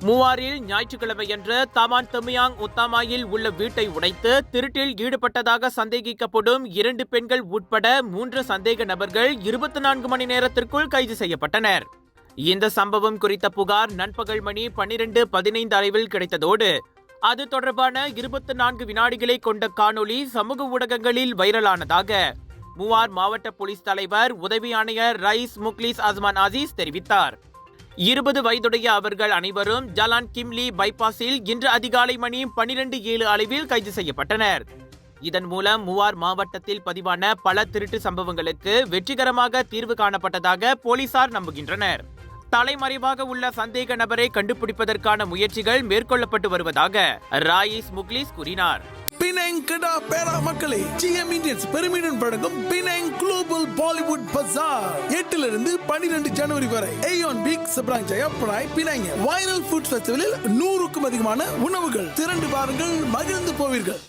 மூவாரில் ஞாயிற்றுக்கிழமையன்று Taman தெமியாங் உத்தாமாயில் உள்ள வீட்டை உடைத்து திருட்டில் ஈடுபட்டதாக சந்தேகிக்கப்படும் 2 பெண்கள் உட்பட 3 சந்தேக நபர்கள் 24 மணி நேரத்திற்குள் கைது செய்யப்பட்டனர். இந்த சம்பவம் குறித்த புகார் நண்பகல் மணி 12:15 அளவில் கிடைத்ததோடு அது தொடர்பான 24 வினாடிகளை கொண்ட காணொளி சமூக ஊடகங்களில் வைரலானதாக மூவார் மாவட்ட போலீஸ் தலைவர் உதவி ஆணையர் ரைஸ் முக்லிஸ் அஸ்மான் அசீஸ் தெரிவித்தார். 20 வயதுடைய அவர்கள் அனைவரும் ஜலான் கிம்லி பைபாஸில் இன்று அதிகாலை மணி 12:07 அளவில் கைது செய்யப்பட்டனர். இதன் மூலம் மூவார் மாவட்டத்தில் பதிவான பல திருட்டு சம்பவங்களுக்கு வெற்றிகரமாக தீர்வு காணப்பட்டதாக போலீசார் நம்புகின்றனர். தலைமறைவாக உள்ள சந்தேக நபரை கண்டுபிடிப்பதற்கான முயற்சிகள் மேற்கொள்ளப்பட்டு வருவதாக ராயிஸ் முக்லிஸ் கூறினார். பினாங் கடா பேரா மக்களே, GM இந்தியன்ஸ் பெருமையுடன் வழங்கும் பினாங் குளோபல் பாலிவுட் பஜார் 8 இருந்து 12 ஜனவரி வரை Aeon Big Seberang Jaya Perai Penang viral food ஃபெஸ்டிவலில் 100க்கும் அதிகமான உணவுகள் திரண்டு வாருங்கள், மகிழ்ந்து போவீர்கள்.